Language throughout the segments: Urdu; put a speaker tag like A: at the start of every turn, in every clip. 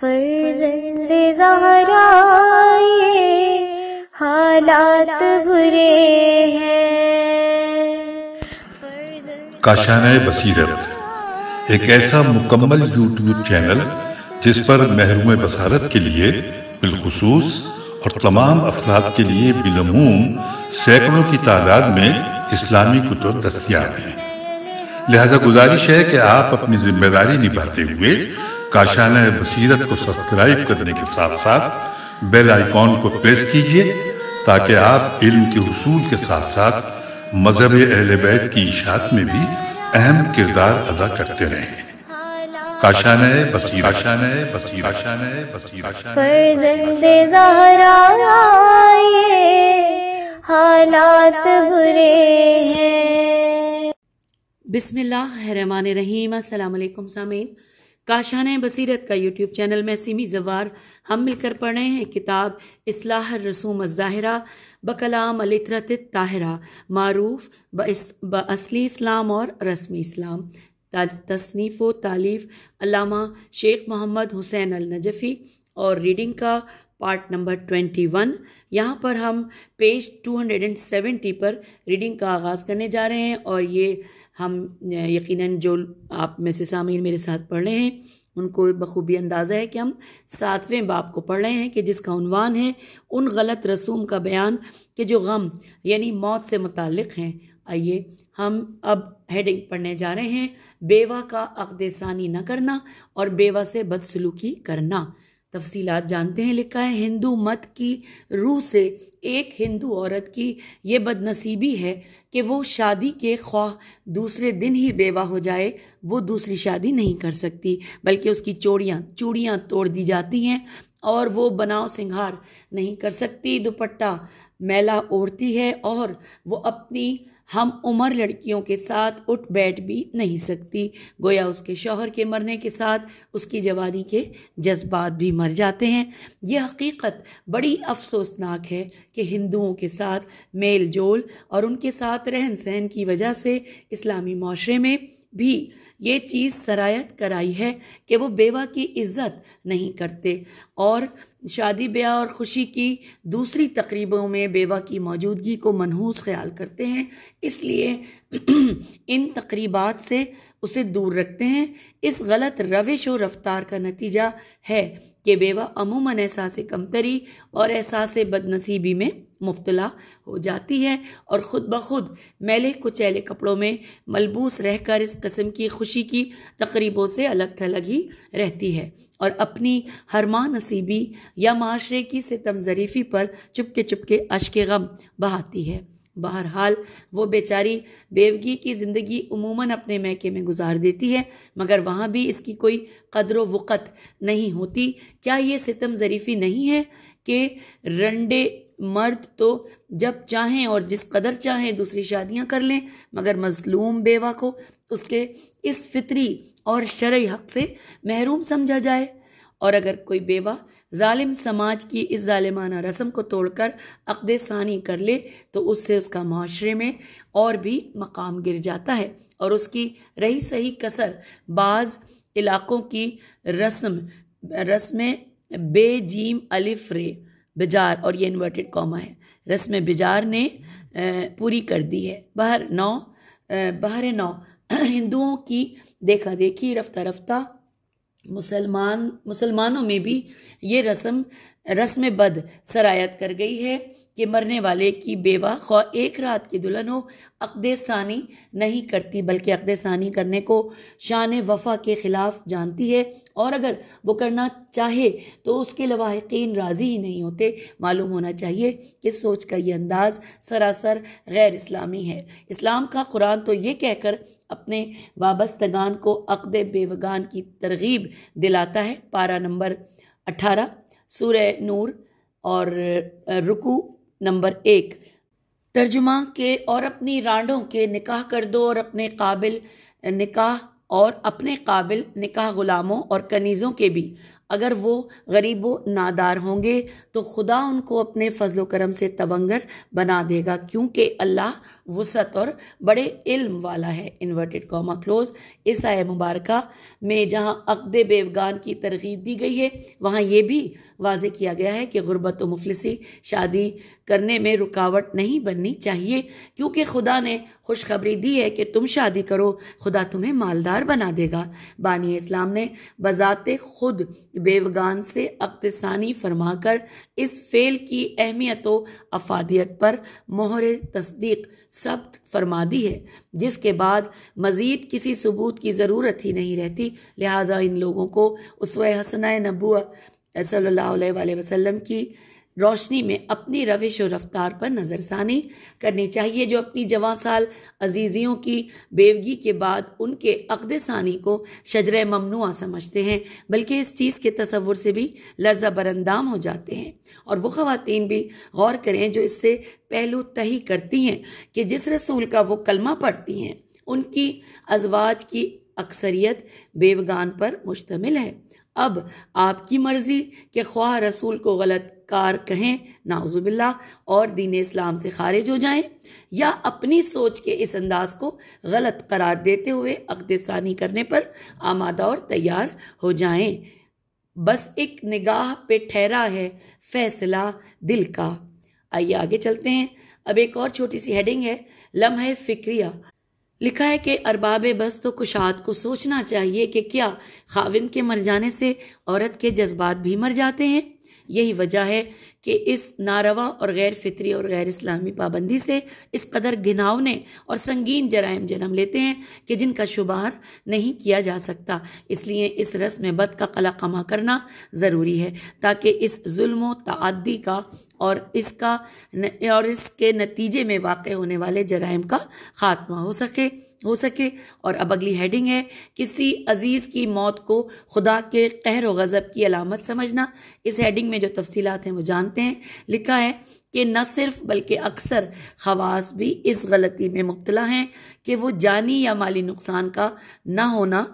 A: فرزند زہرا یہ حالات برے ہیں۔
B: کاشانۂ بصیرت ایک ایسا مکمل یوٹیوب چینل جس پر محروم بصارت کے لیے بالخصوص اور تمام افراد کے لیے بالعموم سینکڑوں کی تعداد میں اسلامی کتب دستیاب ہیں۔ لہذا گزارش ہے کہ آپ اپنی ذمہ داری نبھاتے ہوئے کاشانۂ بصیرت کو سبسکرائب کرنے کے ساتھ ساتھ بیل آئیکن کو پریس کیجئے تاکہ آپ علم کے حصول کے ساتھ ساتھ مذہب اہل بیت کی اشاعت میں بھی اہم کردار ادا کرتے رہیں۔ کاشانۂ بصیرت،
A: فرزند زہرا یہ حالات برے ہیں۔
C: بسم اللہ الرحمن الرحیم۔ السلام علیکم سامعین، کاشانۂ بصیرت کا یوٹیوب چینل میں سیمی زوار ہم مل کر پڑھ رہے ہیں کتاب اصلاح الرسوم الظاہرہ بکلام الاطہرۃ الطاہرہ، معروف باصلی اسلام اور رسمی اسلام، تصنیف و تالیف علامہ شیخ محمد حسین النجفی، اور ریڈنگ کا پارٹ نمبر 21۔ یہاں پر ہم پیج 270 پر ریڈنگ کا آغاز کرنے جا رہے ہیں، اور یہ ہم یقیناً جو آپ میں سے سامعین میرے ساتھ پڑھ رہے ہیں ان کو بخوبی اندازہ ہے کہ ہم 7ویں باب کو پڑھ رہے ہیں کہ جس کا عنوان ہے ان غلط رسوم کا بیان کہ جو غم یعنی موت سے متعلق ہیں۔ آئیے ہم اب ہیڈنگ پڑھنے جا رہے ہیں، بیوہ کا عقد ثانی نہ کرنا اور بیوہ سے بدسلوکی کرنا۔ تفصیلات جانتے ہیں۔ لکھا ہے ہندو مت کی روح سے ایک ہندو عورت کی یہ بد نصیبی ہے کہ وہ شادی کے خواہ دوسرے دن ہی بیوہ ہو جائے، وہ دوسری شادی نہیں کر سکتی، بلکہ اس کی چوڑیاں توڑ دی جاتی ہیں، اور وہ بناؤ سنگھار نہیں کر سکتی، دوپٹہ میلا اوڑھتی ہے، اور وہ اپنی ہم عمر لڑکیوں کے ساتھ اٹھ بیٹھ بھی نہیں سکتی، گویا اس کے شوہر کے مرنے کے ساتھ اس کی جوانی کے جذبات بھی مر جاتے ہیں۔ یہ حقیقت بڑی افسوسناک ہے کہ ہندوؤں کے ساتھ میل جول اور ان کے ساتھ رہن سہن کی وجہ سے اسلامی معاشرے میں بھی یہ چیز سرایت کرائی ہے کہ وہ بیوہ کی عزت نہیں کرتے، اور شادی بیاہ اور خوشی کی دوسری تقریبوں میں بیوہ کی موجودگی کو منحوس خیال کرتے ہیں، اس لیے ان تقریبات سے اسے دور رکھتے ہیں۔ اس غلط روش و رفتار کا نتیجہ ہے کہ بیوہ عموماً احساس کمتری اور احساس بد نصیبی میں مبتلا ہو جاتی ہے، اور خود بخود میلے کچیلے کپڑوں میں ملبوس رہ کر اس قسم کی خوشی کی تقریبوں سے الگ تھلگ ہی رہتی ہے، اور اپنی ہرما نصیبی یا معاشرے کی ستم ظریفی پر چپکے اشک غم بہاتی ہے۔ بہرحال وہ بیچاری بیوگی کی زندگی عموماً اپنے میکے میں گزار دیتی ہے، مگر وہاں بھی اس کی کوئی قدر و وقت نہیں ہوتی۔ کیا یہ ستم ظریفی نہیں ہے کہ رنڈے مرد تو جب چاہیں اور جس قدر چاہیں دوسری شادیاں کر لیں، مگر مظلوم بیوہ کو اس کے اس فطری اور شرعی حق سے محروم سمجھا جائے؟ اور اگر کوئی بیوہ ظالم سماج کی اس ظالمانہ رسم کو توڑ کر عقد ثانی کر لے تو اس سے اس کا معاشرے میں اور بھی مقام گر جاتا ہے، اور اس کی رہی صحیح کسر بعض علاقوں کی رسم بے جیم الف رے بجار، اور یہ انورٹڈ کاما ہے، رسم بجار نے پوری کر دی ہے۔ بہر نو ہندوؤں کی دیکھا دیکھی رفتہ رفتہ مسلمانوں میں بھی یہ رسم بد سرایت کر گئی ہے کہ مرنے والے کی بیوہ خواہ ایک رات کی دلہن ہو، عقد ثانی نہیں کرتی، بلکہ عقد ثانی کرنے کو شان وفا کے خلاف جانتی ہے، اور اگر وہ کرنا چاہے تو اس کے لواحقین راضی ہی نہیں ہوتے۔ معلوم ہونا چاہیے کہ سوچ کا یہ انداز سراسر غیر اسلامی ہے۔ اسلام کا قرآن تو یہ کہہ کر اپنے وابستگان کو عقد بیوگان کی ترغیب دلاتا ہے، پارہ نمبر 18 سورہ نور اور رکوع نمبر 1، ترجمہ کے اور اپنی رانڈوں کے نکاح کر دو، اور اپنے قابل نکاح غلاموں اور کنیزوں کے بھی اگر وہ غریب و نادار ہوں گے تو خدا ان کو اپنے فضل و کرم سے تونگر بنا دے گا، کیونکہ اللہ وسعت اور بڑے علم والا ہے۔ Inverted Cama close. اس آیہ مبارکہ میں جہاں عقد بیوگان کی ترغیب دی گئی ہے، وہاں یہ بھی واضح کیا گیا ہے کہ غربت و مفلسی شادی کرنے میں رکاوٹ نہیں بننی چاہیے، کیونکہ خدا نے خوشخبری دی ہے کہ تم شادی کرو، خدا تمہیں مالدار بنا دے گا۔ بانی اسلام نے بذات خود بیوگان سے عقد ثانی فرما کر اس فعل کی اہمیت و افادیت پر مہر تصدیق ثبت فرما دی ہے، جس کے بعد مزید کسی ثبوت کی ضرورت ہی نہیں رہتی۔ لہٰذا ان لوگوں کو اسوہ حسنہ نبوت صلی اللہ علیہ وآلہ وسلم کی روشنی میں اپنی روش و رفتار پر نظر ثانی کرنی چاہیے، جو اپنی جوان سال عزیزیوں کی بیوگی کے بعد ان کے عقد ثانی کو شجرہ ممنوعہ سمجھتے ہیں، بلکہ اس چیز کے تصور سے بھی لرزہ برندام ہو جاتے ہیں۔ اور وہ خواتین بھی غور کریں جو اس سے پہلو تہی کرتی ہیں کہ جس رسول کا وہ کلمہ پڑھتی ہیں ان کی ازواج کی اکثریت بیوگان پر مشتمل ہے۔ اب آپ کی مرضی کہ خواہ رسول کو غلط کار کہیں نعوذ باللہ اور دین اسلام سے خارج ہو جائیں، یا اپنی سوچ کے اس انداز کو غلط قرار دیتے ہوئے عقد ثانی کرنے پر آمادہ اور تیار ہو جائیں۔ بس ایک نگاہ پہ ٹھہرا ہے فیصلہ دل کا۔ آئیے آگے چلتے ہیں۔ اب ایک اور چھوٹی سی ہیڈنگ ہے، لمحہ فکریہ۔ لکھا ہے کہ ارباب بست و کشاد کو سوچنا چاہیے کہ کیا خاوند کے مر جانے سے عورت کے جذبات بھی مر جاتے ہیں؟ یہی وجہ ہے کہ اس ناروا اور غیر فطری اور غیر اسلامی پابندی سے اس قدر گھناؤنے اور سنگین جرائم جنم لیتے ہیں کہ جن کا شمار نہیں کیا جا سکتا۔ اس لیے اس رسم بد کا قلقمہ کرنا ضروری ہے تاکہ اس ظلم و تعدی کا اور اس کے نتیجے میں واقع ہونے والے جرائم کا خاتمہ ہو سکے۔ اور اب اگلی ہیڈنگ ہے، کسی عزیز کی موت کو خدا کے قہر و غضب کی علامت سمجھنا۔ اس ہیڈنگ میں جو تفصیلات ہیں وہ جانتے ہیں۔ لکھا ہے کہ نہ صرف بلکہ اکثر خواص بھی اس غلطی میں مبتلا ہیں کہ وہ جانی یا مالی نقصان کا نہ ہونا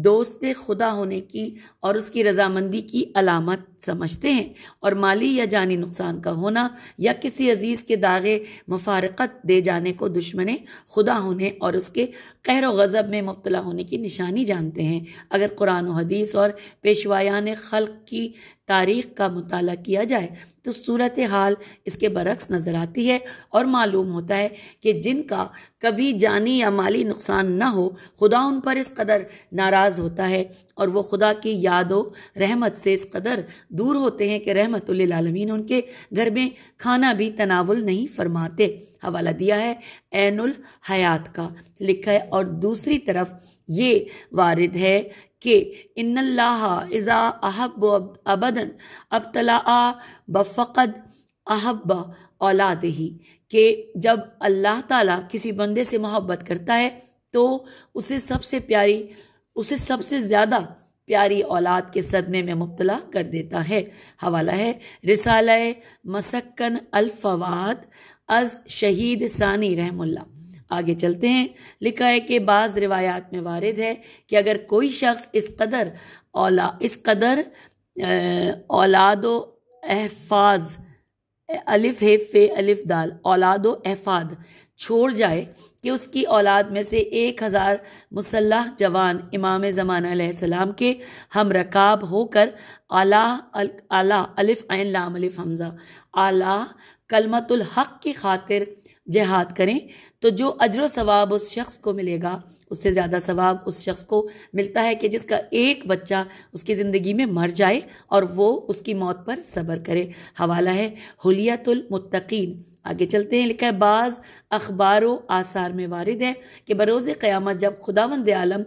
C: دوست خدا ہونے کی اور اس کی رضامندی کی علامت سمجھتے ہیں، اور مالی یا جانی نقصان کا ہونا یا کسی عزیز کے داغے مفارقت دے جانے کو دشمن خدا ہونے اور اس کے قہر و غضب میں مبتلا ہونے کی نشانی جانتے ہیں۔ اگر قرآن و حدیث اور پیشوایان خلق کی تاریخ کا مطالعہ کیا جائے تو صورتحال اس کے برعکس نظر آتی ہے، اور معلوم ہوتا ہے کہ جن کا کبھی جانی یا مالی نقصان نہ ہو، خدا ان پر اس قدر ناراض ہوتا ہے اور وہ خدا کی یاد و رحمت سے اس قدر دور ہوتے ہیں کہ رحمت للعالمین ان کے گھر میں کھانا بھی تناول نہیں فرماتے۔ حوالہ دیا ہے عین الحیات کا۔ لکھا ہے اور دوسری طرف یہ وارد ہے کہ ان اللہ اذا احب ابدا ابتلا بفقد احب اولادہ، کہ جب اللہ تعالیٰ کسی بندے سے محبت کرتا ہے تو اسے سب سے زیادہ پیاری اولاد کے صدمے میں مبتلا کر دیتا ہے۔ حوالہ ہے رسالہ مسکن الفواد از شہید ثانی رحم اللہ۔ آگے چلتے ہیں۔ لکھا ہے کہ بعض روایات میں وارد ہے کہ اگر کوئی شخص اس قدر اولاد و احفاظ الف ہے الف دال اولاد و احفاد چھوڑ جائے کہ اس کی اولاد میں سے 1000 مسلح جوان امام زمانہ علیہ السلام کے ہم رکاب ہو کر اعلیٰ الف عین لام الف حمزہ اعلیٰ کلمت الحق کی خاطر جہاد کریں تو جو اجر و ثواب اس شخص کو ملے گا اس سے زیادہ ثواب اس شخص کو ملتا ہے کہ جس کا ایک بچہ اس کی زندگی میں مر جائے اور وہ اس کی موت پر صبر کرے۔ حوالہ ہے حلیت المتقین۔ آگے چلتے ہیں۔ لکھا ہے بعض اخبار و آثار میں وارد ہے کہ بروز قیامت جب خداوند عالم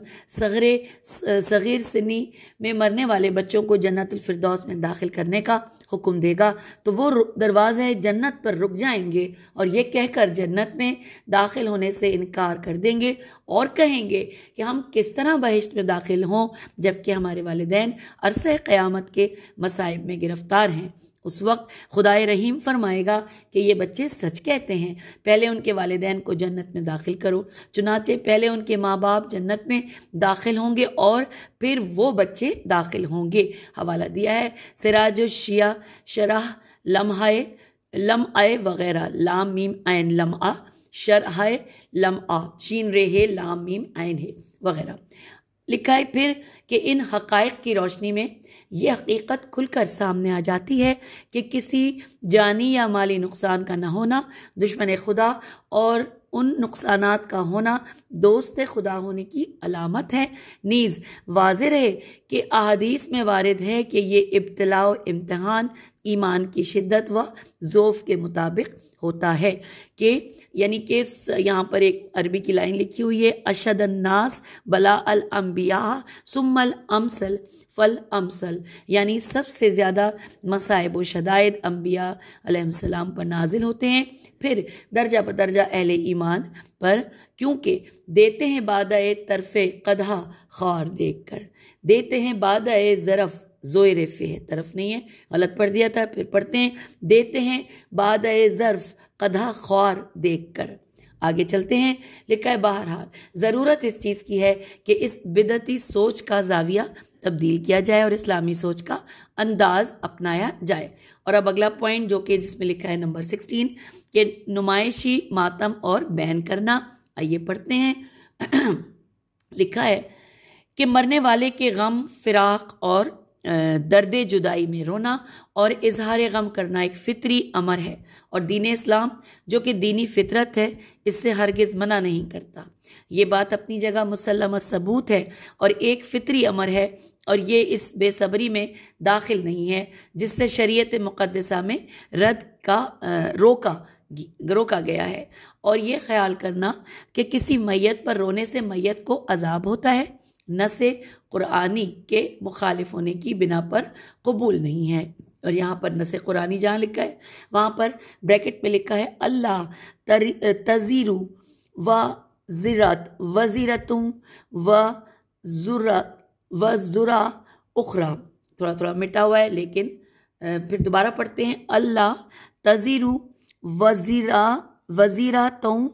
C: صغیر سنی میں مرنے والے بچوں کو جنت الفردوس میں داخل کرنے کا حکم دے گا تو وہ دروازے جنت پر رک جائیں گے اور یہ کہہ کر جنت میں داخل ہونے سے انکار کر دیں گے اور کہیں گے کہ ہم کس طرح بہشت میں داخل ہوں جبکہ ہمارے والدین عرصہ قیامت کے مصائب میں گرفتار ہیں۔ اس وقت خدائے رحیم فرمائے گا کہ یہ بچے سچ کہتے ہیں، پہلے ان کے والدین کو جنت میں داخل کرو۔ چنانچہ پہلے ان کے ماں باپ جنت میں داخل ہوں گے اور پھر وہ بچے داخل ہوں گے۔ حوالہ دیا ہے سراج الشیعہ شرح لمعہ وغیرہ، لام میم عین لمعہ، شرح لمعہ، شین رے لام میم عین ہے وغیرہ۔ لکھا ہے پھر کہ ان حقائق کی روشنی میں یہ حقیقت کھل کر سامنے آ جاتی ہے کہ کسی جانی یا مالی نقصان کا نہ ہونا دشمن خدا اور ان نقصانات کا ہونا دوست خدا ہونے کی علامت ہے۔ نیز واضح رہے کہ احادیث میں وارد ہے کہ یہ ابتلاء و امتحان ایمان کی شدت و ذوف کے مطابق ہوتا ہے، کہ یعنی کہ یہاں پر ایک عربی کی لائن لکھی ہوئی ہے، اشد الناس بلاء الانبیاء ثم الامثل فالامثل، یعنی سب سے زیادہ مصائب و شدائد انبیاء علیہ السلام پر نازل ہوتے ہیں، پھر درجہ بدرجہ اہل ایمان پر، کیونکہ دیتے ہیں بادہ طرف قدح خوار دیکھ کر، دیتے ہیں بادہ ظرف زوئر فہ طرف نہیں ہے، غلط پڑھ دیا تھا، پھر پڑھتے ہیں دیتے ہیں بادہ ظرف قدح خوار دیکھ کر۔ آگے چلتے ہیں، لکھا ہے بہرحال ضرورت اس چیز کی ہے کہ اس بدعتی سوچ کا زاویہ تبدیل کیا جائے اور اسلامی سوچ کا انداز اپنایا جائے۔ اور اب اگلا پوائنٹ جو کہ جس میں لکھا ہے نمبر 16 کہ نمائشی ماتم اور بیان کرنا، آئیے پڑھتے ہیں۔ لکھا ہے کہ مرنے والے کے غم، فراق اور درد جدائی میں رونا اور اظہار غم کرنا ایک فطری امر ہے، اور دین اسلام جو کہ دینی فطرت ہے اس سے ہرگز منع نہیں کرتا۔ یہ بات اپنی جگہ مسلم ثبوت ہے اور ایک فطری امر ہے، اور یہ اس بے صبری میں داخل نہیں ہے جس سے شریعت مقدسہ میں روکا گیا ہے۔ اور یہ خیال کرنا کہ کسی میت پر رونے سے میت کو عذاب ہوتا ہے، نص قرآنی کے مخالف ہونے کی بنا پر قبول نہیں ہے۔ اور یہاں پر نص قرآنی جہاں لکھا ہے وہاں پر بریکٹ میں لکھا ہے اللہ تزیرو وزیرتم وزرا اخرى، تھوڑا مٹا ہوا ہے لیکن پھر دوبارہ پڑھتے ہیں، اللہ تزیرو وزیرتم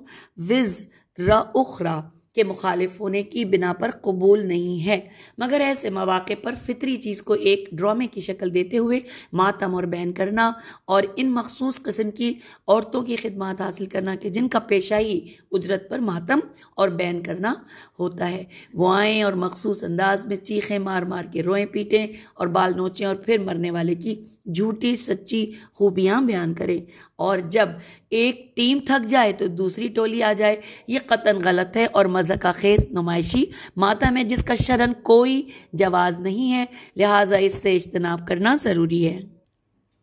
C: وزرا اخرى کے مخالف ہونے کی بنا پر قبول نہیں ہے، مگر ایسے مواقع پر فطری چیز کو ایک ڈرامے کی شکل دیتے ہوئے ماتم اور بین کرنا اور ان مخصوص قسم کی عورتوں کی خدمات حاصل کرنا کہ جن کا پیشہ ہی اجرت پر ماتم اور بین کرنا ہوتا ہے، وہ آئیں اور مخصوص انداز میں چیخیں مار مار کے روئیں پیٹیں اور بال نوچیں اور پھر مرنے والے کی جھوٹی سچی خوبیاں بیان کریں، اور جب ایک ٹیم تھک جائے تو دوسری ٹولی آ جائے۔ یہ قطعاً غلط ہے اور مذاق خیز نمائشی ماتم ہے جس کا شرعاً کوئی جواز نہیں ہے، لہٰذا اس سے اجتناب کرنا ضروری ہے۔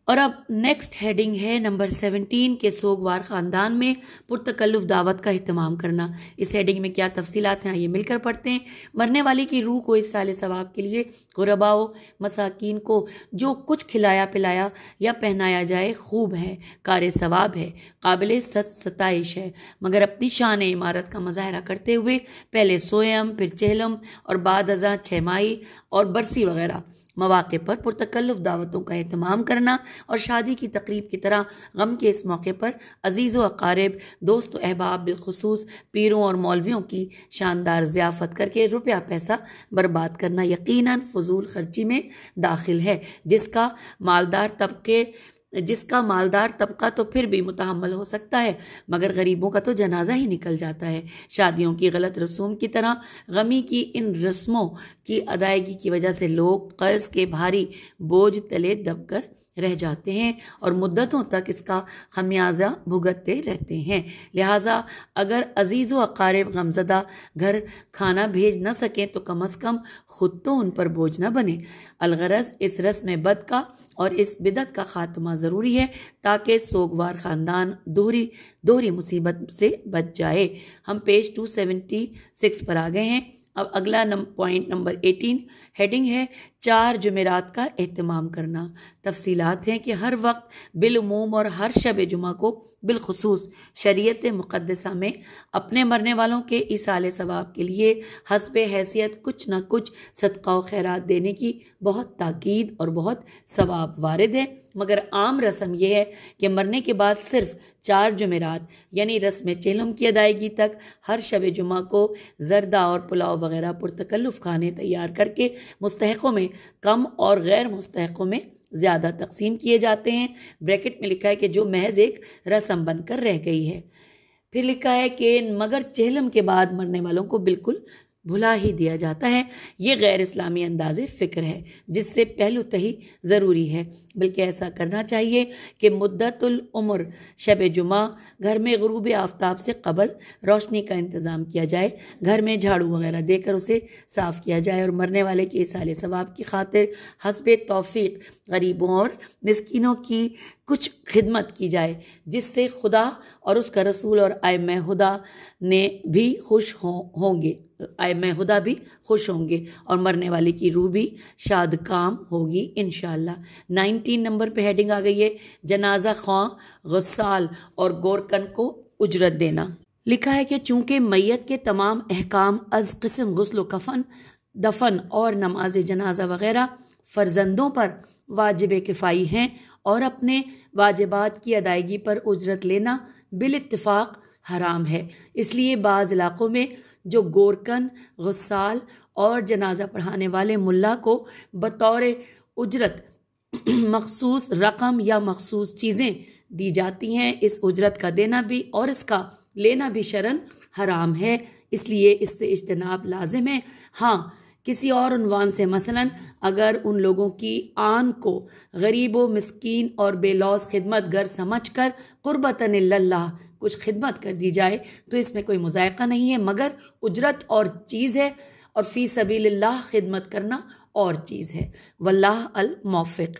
C: اور اب نیکسٹ ہیڈنگ ہے نمبر 17 کے سوگوار خاندان میں پرتکلف دعوت کا اہتمام کرنا۔ اس ہیڈنگ میں کیا تفصیلات ہیں یہ مل کر پڑھتے ہیں۔ مرنے والی کی روح کو اس سال ثواب کے لیے غرباء و مساکین کو جو کچھ کھلایا پلایا یا پہنایا جائے خوب ہے، کار ثواب ہے، قابل ستائش ہے، مگر اپنی شان عمارت کا مظاہرہ کرتے ہوئے پہلے سوئم، پھر چہلم اور بعد ازاں 6 ماہی اور برسی وغیرہ مواقع پر پرتکلف دعوتوں کا اہتمام کرنا، اور شادی کی تقریب کی طرح غم کے اس موقع پر عزیز و اقارب، دوست و احباب، بالخصوص پیروں اور مولویوں کی شاندار ضیافت کر کے روپیہ پیسہ برباد کرنا یقیناً فضول خرچی میں داخل ہے، جس کا مالدار طبقہ تو پھر بھی متحمل ہو سکتا ہے، مگر غریبوں کا تو جنازہ ہی نکل جاتا ہے۔ شادیوں کی غلط رسوم کی طرح غمی کی ان رسموں کی ادائیگی کی وجہ سے لوگ قرض کے بھاری بوجھ تلے دب کر رہ جاتے ہیں اور مدتوں تک اس کا خمیازہ بھگتتے رہتے ہیں۔ لہٰذا اگر عزیز و اقارب غمزدہ گھر کھانا بھیج نہ سکیں تو کم از کم خود تو ان پر بوجھ نہ بنے۔ الغرض اس رسم بد کا اور اس بدعت کا خاتمہ ضروری ہے تاکہ سوگوار خاندان دوہری مصیبت سے بچ جائے۔ ہم پیج 276 پر آ گئے ہیں۔ اب اگلا پوائنٹ نمبر 18 ہیڈنگ ہے 4 جمعرات کا اہتمام کرنا۔ تفصیلات ہیں کہ ہر وقت بالعموم اور ہر شب جمعہ کو بالخصوص شریعت مقدسہ میں اپنے مرنے والوں کے ایصال ثواب کے لیے حسب حیثیت کچھ نہ کچھ صدقہ و خیرات دینے کی بہت تاکید اور بہت ثواب وارد ہے، مگر عام رسم یہ ہے کہ مرنے کے بعد صرف 4 جمعرات یعنی رسم چہلم کی ادائیگی تک ہر شب جمعہ کو زردہ اور پلاؤ وغیرہ پرتکلف کھانے تیار کر کے مستحقوں میں کم اور غیر مستحقوں میں زیادہ تقسیم کیے جاتے ہیں۔ بریکٹ میں لکھا ہے کہ جو محض ایک رسم بن کر رہ گئی ہے۔ پھر لکھا ہے کہ مگر چہلم کے بعد مرنے والوں کو بالکل بھلا ہی دیا جاتا ہے۔ یہ غیر اسلامی انداز فکر ہے جس سے پہلو تہی ضروری ہے، بلکہ ایسا کرنا چاہیے کہ مدت العمر شب جمعہ گھر میں غروب آفتاب سے قبل روشنی کا انتظام کیا جائے، گھر میں جھاڑو وغیرہ دے کر اسے صاف کیا جائے اور مرنے والے کے ایصال ثواب کی خاطر حسب توفیق غریبوں اور مسکینوں کی کچھ خدمت کی جائے، جس سے خدا اور اس کا رسول اور ائمہ خدا نے بھی خوش ہوں گے، ائمہ خدا بھی خوش ہوں گے اور مرنے والے کی روح بھی شاد کام ہوگی انشاءاللہ۔ 19 نمبر پہ ہیڈنگ آ گئی ہے جنازہ خواں غسال اور گورکن کو اجرت دینا۔ لکھا ہے کہ چونکہ میت کے تمام احکام از قسم غسل و کفن، دفن اور نماز جنازہ وغیرہ فرزندوں پر واجب کفائی ہیں اور اپنے واجبات کی ادائیگی پر اجرت لینا بالاتفاق حرام ہے، اس لیے بعض علاقوں میں جو گورکن، غسال اور جنازہ پڑھانے والے ملا کو بطور اجرت مخصوص رقم یا مخصوص چیزیں دی جاتی ہیں، اس اجرت کا دینا بھی اور اس کا لینا بھی شرعاً حرام ہے، اس لیے اس سے اجتناب لازم ہے۔ ہاں، کسی اور عنوان سے مثلاً اگر ان لوگوں کی آن کو غریب و مسکین اور بے لوث خدمت گر سمجھ کر قربتاً اللہ کچھ خدمت کر دی جائے تو اس میں کوئی مذائقہ نہیں ہے، مگر اجرت اور چیز ہے اور فی سبیل اللہ خدمت کرنا اور چیز ہے۔ واللہ الموفق۔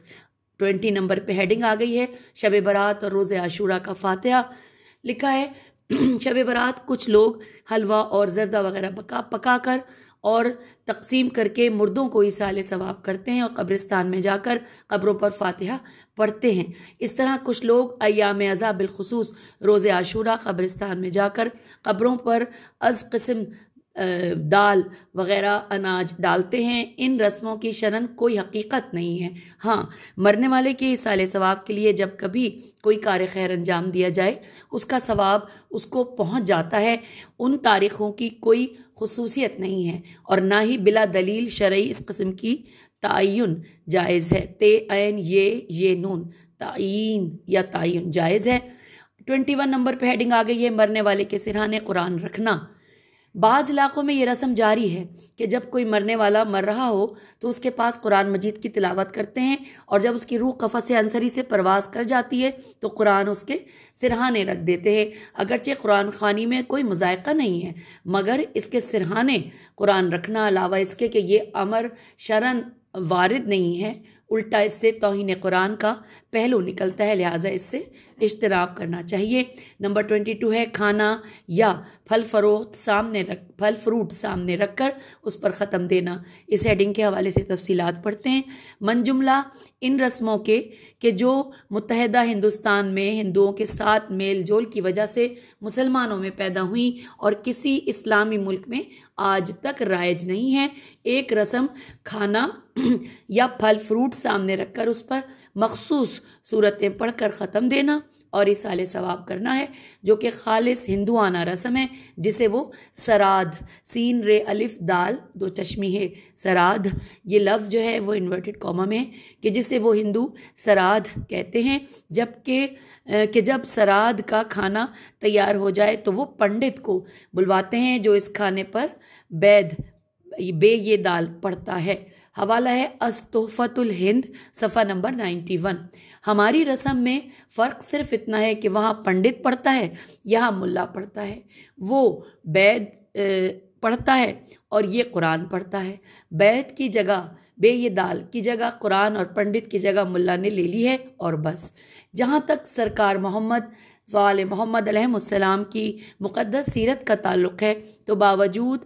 C: 20 نمبر پہ ہیڈنگ آ گئی ہے شب برات اور روز عاشورہ کا فاتحہ۔ لکھا ہے شب برات کچھ لوگ حلوہ اور زردہ وغیرہ پکا کر اور تقسیم کر کے مردوں کو ایصال ثواب کرتے ہیں اور قبرستان میں جا کر قبروں پر فاتحہ پڑھتے ہیں۔ اس طرح کچھ لوگ ایام عزا بالخصوص روز عاشورہ قبرستان میں جا کر قبروں پر از قسم دال وغیرہ اناج ڈالتے ہیں۔ ان رسموں کی شرعاً کوئی حقیقت نہیں ہے۔ ہاں، مرنے والے کے ایصال ثواب کے لیے جب کبھی کوئی کار خیر انجام دیا جائے اس کا ثواب اس کو پہنچ جاتا ہے۔ ان تاریخوں کی کوئی خصوصیت نہیں ہے اور نہ ہی بلا دلیل شرعی اس قسم کی تعین جائز ہے۔ تے عین یہ نون تعین یا تعین جائز ہے۔ 21 نمبر پہ ہیڈنگ آ گئی ہے مرنے والے کے سرہانے قرآن رکھنا۔ بعض علاقوں میں یہ رسم جاری ہے کہ جب کوئی مرنے والا مر رہا ہو تو اس کے پاس قرآن مجید کی تلاوت کرتے ہیں اور جب اس کی روح قفس عنصری سے پرواز کر جاتی ہے تو قرآن اس کے سرہانے رکھ دیتے ہیں۔ اگرچہ قرآن خوانی میں کوئی مذائقہ نہیں ہے، مگر اس کے سرہانے قرآن رکھنا علاوہ اس کے کہ یہ امر شرعاً وارد نہیں ہے، الٹا اس سے توہین قرآن کا پہلو نکلتا ہے، لہٰذا اس سے اجتناب کرنا چاہیے۔ نمبر 22 ہے کھانا یا پھل فروٹ سامنے رکھ کر اس پر ختم دینا۔ اس ہیڈنگ کے حوالے سے تفصیلات پڑھتے ہیں۔ من جملہ ان رسموں کے کہ جو متحدہ ہندوستان میں ہندوؤں کے ساتھ میل جول کی وجہ سے مسلمانوں میں پیدا ہوئیں اور کسی اسلامی ملک میں آج تک رائج نہیں ہے، ایک رسم کھانا یا پھل فروٹ سامنے رکھ کر اس پر مخصوص صورتیں پڑھ کر ختم دینا اور ایصال ثواب کرنا ہے، جو کہ خالص ہندوانہ رسم ہے، جسے وہ سراد سین رے الف دال دو چشمی ہے سراد، یہ لفظ جو ہے وہ انورٹڈ کاما میں ہے کہ جسے وہ ہندو سراد کہتے ہیں، جب سراد کا کھانا تیار ہو جائے تو وہ پنڈت کو بلواتے ہیں جو اس کھانے پر بے یہ دال پڑھتا ہے۔ حوالہ ہے تحفۃ الہند صفحہ نمبر 91۔ ہماری رسم میں فرق صرف اتنا ہے کہ وہاں پنڈت پڑھتا ہے، یہاں ملا پڑھتا ہے، وہ بیت پڑھتا ہے اور یہ قرآن پڑھتا ہے۔ بیت کی جگہ بے یہ دال کی جگہ قرآن اور پنڈت کی جگہ ملا نے لے لی ہے اور بس۔ جہاں تک سرکار محمد وآل محمد علیہ السلام کی مقدس سیرت کا تعلق ہے تو باوجود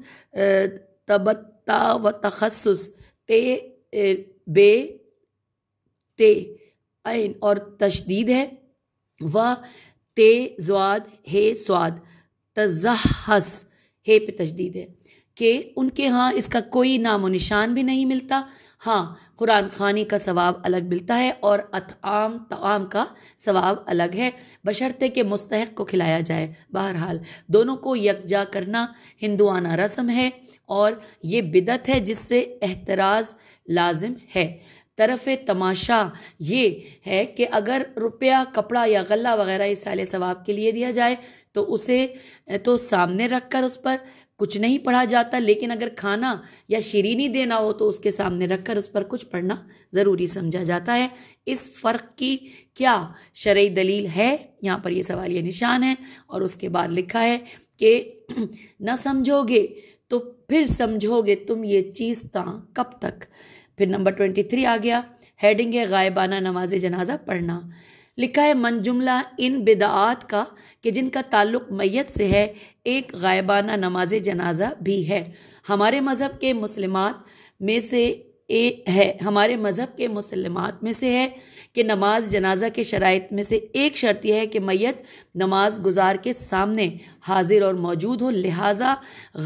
C: تبتع و تخصص بے تے عین اور تشدید ہے، و تے زواد ہے سواد تزحس ہے پہ تشدید ہے، کہ ان کے ہاں اس کا کوئی نام و نشان بھی نہیں ملتا۔ ہاں قرآن خوانی کا ثواب الگ ملتا ہے اور اطعام طعام کا ثواب الگ ہے، بشرطے کہ مستحق کو کھلایا جائے۔ بہرحال دونوں کو یکجا کرنا ہندوانہ رسم ہے اور یہ بدعت ہے جس سے احتراز لازم ہے۔ طرف تماشا یہ ہے کہ اگر روپیہ، کپڑا یا غلہ وغیرہ ایصال ثواب کے لیے دیا جائے تو اسے تو سامنے رکھ کر اس پر کچھ نہیں پڑھا جاتا، لیکن اگر کھانا یا شیرینی دینا ہو تو اس کے سامنے رکھ کر اس پر کچھ پڑھنا ضروری سمجھا جاتا ہے۔ اس فرق کی کیا شرعی دلیل ہے؟ یہاں پر یہ سوالیہ نشان ہے، اور اس کے بعد لکھا ہے کہ نہ سمجھو گے تو پھر سمجھو گے تم یہ چیز تاں کب تک۔ پھر نمبر 23 آ گیا، ہیڈنگ ہے غائبانہ نماز جنازہ پڑھنا۔ لکھا ہے من جملہ ان بدعات کا کہ جن کا تعلق میت سے ہے ایک غائبانہ نماز جنازہ بھی ہے۔ ہمارے مذہب کے مسلمات میں سے ہے کہ نماز جنازہ کے شرائط میں سے ایک شرط یہ ہے کہ میت نماز گزار کے سامنے حاضر اور موجود ہو، لہٰذا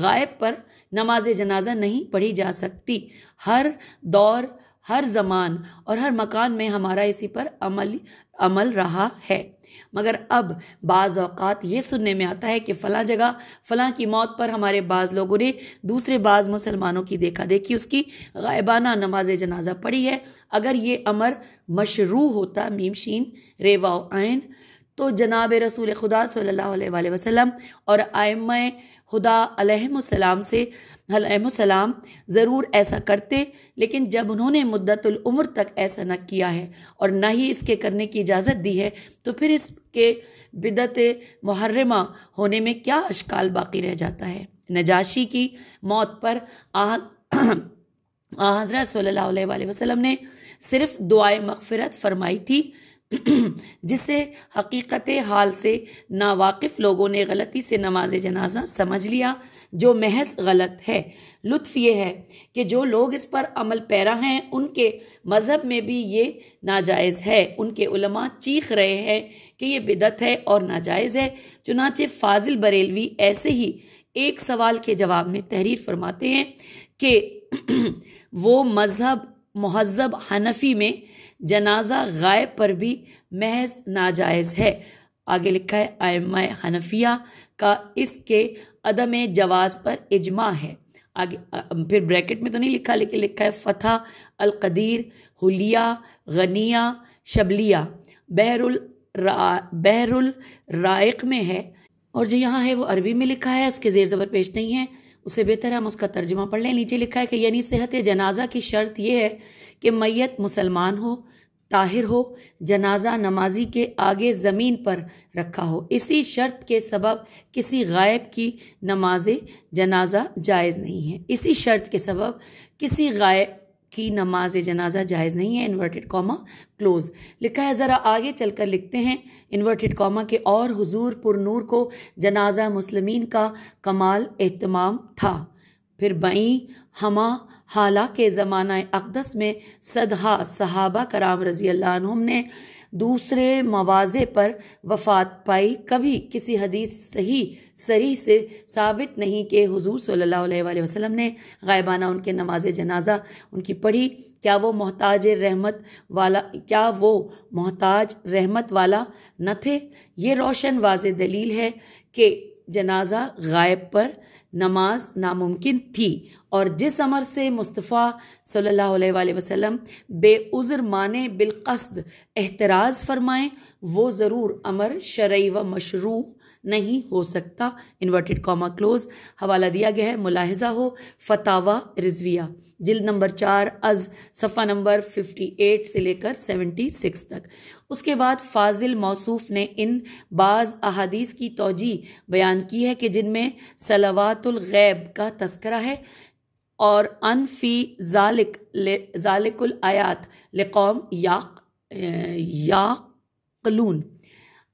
C: غائب پر نماز جنازہ نہیں پڑھی جا سکتی۔ ہر دور، ہر زمان اور ہر مکان میں ہمارا اسی پر عمل رہا ہے، مگر اب بعض اوقات یہ سننے میں آتا ہے کہ فلاں جگہ فلاں کی موت پر ہمارے بعض لوگوں نے دوسرے بعض مسلمانوں کی دیکھا دیکھی اس کی غائبانہ نماز جنازہ پڑھی ہے۔ اگر یہ امر مشروع ہوتا میم شین ر واو عین تو جناب رسول خدا صلی اللہ علیہ وآلہ وسلم اور ائمہ خدا علیہم السلام ضرور ایسا کرتے، لیکن جب انہوں نے مدت العمر تک ایسا نہ کیا ہے اور نہ ہی اس کے کرنے کی اجازت دی ہے تو پھر اس کے بدعت محرمہ ہونے میں کیا اشکال باقی رہ جاتا ہے۔ نجاشی کی موت پر حضرت صلی اللہ علیہ وآلہ وسلم نے صرف دعائے مغفرت فرمائی تھی، جسے حقیقت حال سے ناواقف لوگوں نے غلطی سے نماز جنازہ سمجھ لیا، جو محض غلط ہے۔ لطف یہ ہے کہ جو لوگ اس پر عمل پیرا ہیں ان کے مذہب میں بھی یہ ناجائز ہے، ان کے علماء چیخ رہے ہیں کہ یہ بدعت ہے اور ناجائز ہے۔ چنانچہ فاضل بریلوی ایسے ہی ایک سوال کے جواب میں تحریر فرماتے ہیں کہ وہ مہذب حنفی میں جنازہ غائب پر بھی محض ناجائز ہے۔ آگے لکھا ہے ائمہ حنفیہ کا اس کے عدم جواز پر اجماع ہے۔ آگے پھر بریکٹ میں تو نہیں لکھا لیکن لکھا ہے فتح القدیر حلیہ غنیہ شبلیہ بحر الرائق میں ہے، اور جو یہاں ہے وہ عربی میں لکھا ہے، اس کے زیر زبر پیش نہیں ہے، اس سے بہتر ہم اس کا ترجمہ پڑھ لیں۔ نیچے لکھا ہے کہ یعنی صحت جنازہ کی شرط یہ ہے کہ میت مسلمان ہو، طاہر ہو، جنازہ نمازی کے آگے زمین پر رکھا ہو۔ اسی شرط کے سبب کسی غائب کی نماز جنازہ جائز نہیں ہے، اسی شرط کے سبب کسی غائب کی نماز جنازہ جائز نہیں ہے، انورٹڈ کاما کلوز۔ لکھا ہے ذرا آگے چل کر لکھتے ہیں انورٹڈ کاما کے اور حضور پر نور کو جنازہ مسلمین کا کمال اہتمام تھا۔ پھر بئیں ہما حالہ کے زمانہ اقدس میں صدہا صحابہ کرام رضی اللہ عنہم نے دوسرے مواضع پر وفات پائی۔ کبھی کسی حدیث صریح سے ثابت نہیں کہ حضور صلی اللہ علیہ وآلہ وسلم نے غائبانہ ان کے نماز جنازہ ان کی پڑھی۔ کیا وہ محتاج رحمت والا نہ تھے؟ یہ روشن واضح دلیل ہے کہ جنازہ غائب پر نماز ناممکن تھی، اور جس امر سے مصطفیٰ صلی اللہ علیہ وآلہ وسلم بے عذر مانے بالقصد احتراز فرمائیں وہ ضرور امر شرعی و مشروع نہیں ہو سکتا، انورٹڈ کاما کلوز۔ حوالہ دیا گیا ہے، ملاحظہ ہو فتاوی رضویہ جلد نمبر 4 از صفحہ نمبر 58 سے لے کر 76 تک۔ اس کے بعد فاضل موصوف نے ان بعض احادیث کی توجیہ بیان کی ہے کہ جن میں صلوات الغیب کا تذکرہ ہے اور ان فی ذالک الآیات لقوم یعقلون۔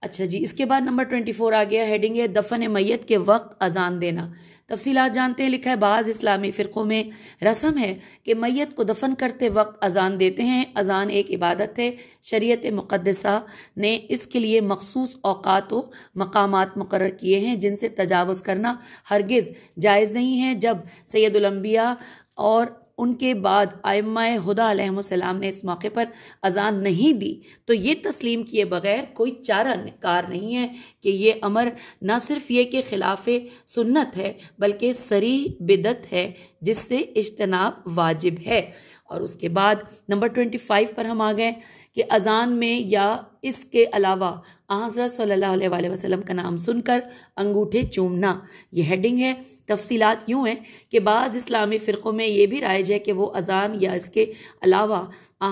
C: اچھا جی، اس کے بعد نمبر 24 آ گیا، ہیڈنگ ہے دفن میت کے وقت اذان دینا۔ تفصیلات جانتے ہیں. لکھا ہے بعض اسلامی فرقوں میں رسم ہے کہ میت کو دفن کرتے وقت اذان دیتے ہیں. اذان ایک عبادت ہے. شریعت مقدسہ نے اس کے لیے مخصوص اوقات و مقامات مقرر کیے ہیں جن سے تجاوز کرنا ہرگز جائز نہیں ہے. جب سید الانبیاء اور ان کے بعد ائمہ ہدیٰ علیہم السلام نے اس موقع پر اذان نہیں دی تو یہ تسلیم کیے بغیر کوئی چارہ کار نہیں ہے کہ یہ امر نہ صرف یہ کہ خلاف سنت ہے بلکہ صریح بدعت ہے جس سے اجتناب واجب ہے. اور اس کے بعد نمبر 25 پر ہم آ گئے کہ اذان میں یا اس کے علاوہ حضرت صلی اللہ علیہ وآلہ وسلم کا نام سن کر انگوٹھے چومنا، یہ ہیڈنگ ہے. تفصیلات یوں ہیں کہ بعض اسلامی فرقوں میں یہ بھی رائج ہے کہ وہ اذان یا اس کے علاوہ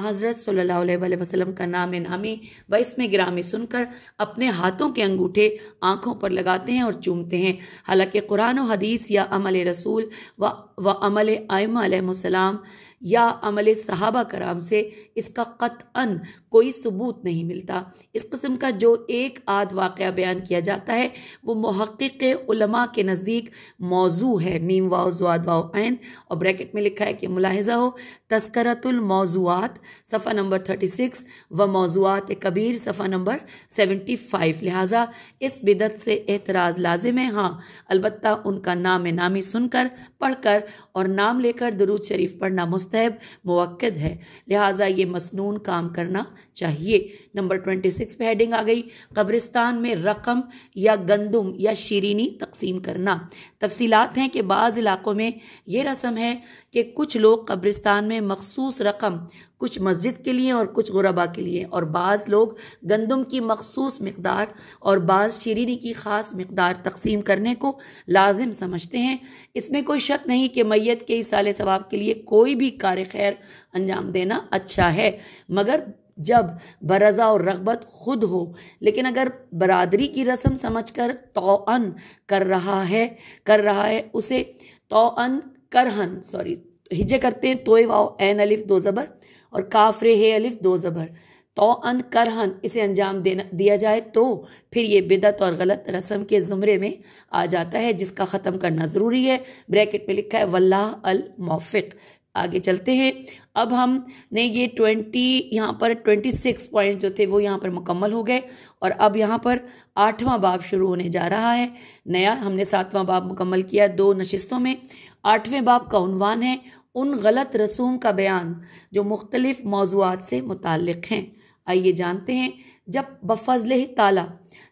C: حضرت صلی اللہ علیہ وآلہ وسلم کا نام نامی و اسم گرامی سن کر اپنے ہاتھوں کے انگوٹھے آنکھوں پر لگاتے ہیں اور چومتے ہیں. حالانکہ قرآن و حدیث یا عمل رسول و عمل ائمہ علیہم السلام یا عمل صحابہ کرام سے اس کا قطعاً کوئی ثبوت نہیں ملتا. اس قسم کا جو ایک آدھ واقعہ بیان کیا جاتا ہے وہ محقق علماء کے نزدیک موضوع ہے. میم واو زواد واو عین اور بریکٹ میں لکھا ہے کہ ملاحظہ ہو تذکرۃ الموضوعات صفحہ نمبر 36 و موضوعات کبیر صفحہ نمبر 75. لہٰذا اس بدعت سے اعتراض لازم ہے. ہاں البتہ ان کا نام نامی سن کر پڑھ کر اور نام لے کر درود شریف پڑھنا مستحب موقد ہے. لہٰذا یہ مسنون کام کرنا چاہیے. نمبر 26 پہ ہیڈنگ آ گئی قبرستان میں رقم یا گندم یا شیرینی تقسیم کرنا. تفصیلات ہیں کہ بعض علاقوں میں یہ رسم ہے کہ کچھ لوگ قبرستان میں مخصوص رقم کچھ مسجد کے لیے اور کچھ غربا کے لیے اور بعض لوگ گندم کی مخصوص مقدار اور بعض شیرینی کی خاص مقدار تقسیم کرنے کو لازم سمجھتے ہیں. اس میں کوئی شک نہیں کہ میت کے ایصال ثواب کے لیے کوئی بھی کار خیر انجام دینا اچھا ہے مگر جب برضا اور رغبت خود ہو. لیکن اگر برادری کی رسم سمجھ کر توأن کر رہا ہے اسے توأن کرہن ہجے کرتے ہیں توئے واو عین الف دو زبر اور کاف رے ہے الف دو زبر توأن کرہن اسے انجام دیا جائے تو پھر یہ بدعت اور غلط رسم کے زمرے میں آ جاتا ہے جس کا ختم کرنا ضروری ہے. بریکٹ میں لکھا ہے واللہ الموفق. آگے چلتے ہیں. اب ہم نے یہ 26 پوائنٹ جو تھے وہ یہاں پر مکمل ہو گئے اور اب یہاں پر 8واں باب شروع ہونے جا رہا ہے نیا. ہم نے 7واں باب مکمل کیا 2 نشستوں میں. 8ویں باب کا عنوان ہے ان غلط رسوم کا بیان جو مختلف موضوعات سے متعلق ہیں. آئیے جانتے ہیں. جب بفضلہ تعالی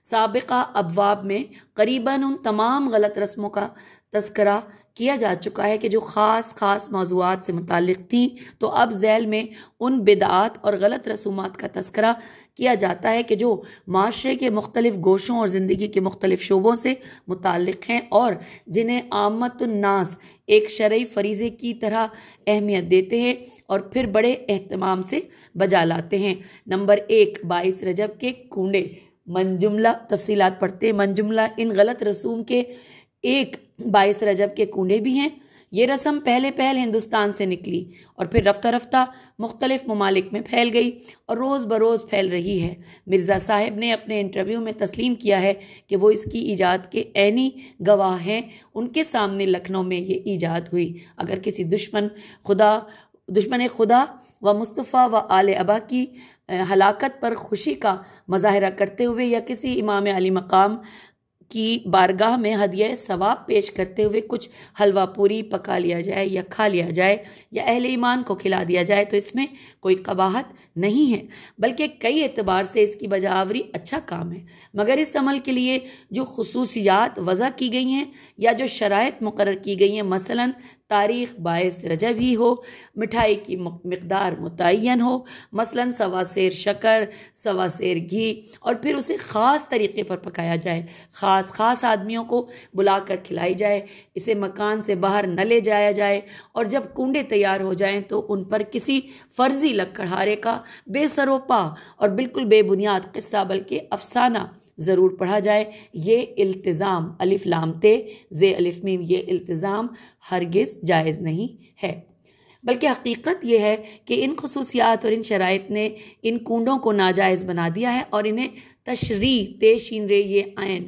C: سابقہ ابواب میں قریباً ان تمام غلط رسموں کا تذکرہ کیا جا چکا ہے کہ جو خاص موضوعات سے متعلق تھیں تو اب ذیل میں ان بدعات اور غلط رسومات کا تذکرہ کیا جاتا ہے کہ جو معاشرے کے مختلف گوشوں اور زندگی کے مختلف شعبوں سے متعلق ہیں اور جنہیں عامت الناس ایک شرعی فریضے کی طرح اہمیت دیتے ہیں اور پھر بڑے اہتمام سے بجا لاتے ہیں. نمبر 1 22 رجب کے کنڈے. من جملہ تفصیلات پڑھتے ہیں. من جملہ ان غلط رسوم کے 22 رجب کے کنڈے بھی ہیں. یہ رسم پہلے ہندوستان سے نکلی اور پھر رفتہ رفتہ مختلف ممالک میں پھیل گئی اور روز بروز پھیل رہی ہے. مرزا صاحب نے اپنے انٹرویو میں تسلیم کیا ہے کہ وہ اس کی ایجاد کے عینی گواہ ہیں. ان کے سامنے لکھنؤ میں یہ ایجاد ہوئی. اگر کسی دشمن خدا و مصطفیٰ و آل ابا کی ہلاکت پر خوشی کا مظاہرہ کرتے ہوئے یا کسی امام علی مقام کی بارگاہ میں ہدیہ ثواب پیش کرتے ہوئے کچھ حلوہ پوری پکا لیا جائے یا کھا لیا جائے یا اہل ایمان کو کھلا دیا جائے تو اس میں کوئی قباحت نہیں ہے بلکہ کئی اعتبار سے اس کی بجاوری اچھا کام ہے. مگر اس عمل کے لیے جو خصوصیات وضع کی گئی ہیں یا جو شرائط مقرر کی گئی ہیں مثلاً تاریخ 22 رجب ہی ہو, مٹھائی کی مقدار متعین ہو مثلاً 1.25 سیر شکر 1.25 سیر گھی اور پھر اسے خاص طریقے پر پکایا جائے, خاص آدمیوں کو بلا کر کھلائی جائے, اسے مکان سے باہر نہ لے جایا جائے اور جب کنڈے تیار ہو جائیں تو ان پر کسی فرضی لکڑہارے کا بے سر و پا اور بالکل بے بنیاد قصہ بلکہ افسانہ ضرور پڑھا جائے. یہ التزام الف لام تے زے الف میم یہ التزام ہرگز جائز نہیں ہے بلکہ حقیقت یہ ہے کہ ان خصوصیات اور ان شرائط نے ان کنڈوں کو ناجائز بنا دیا ہے اور انہیں تشریع تے شین رے یہ عین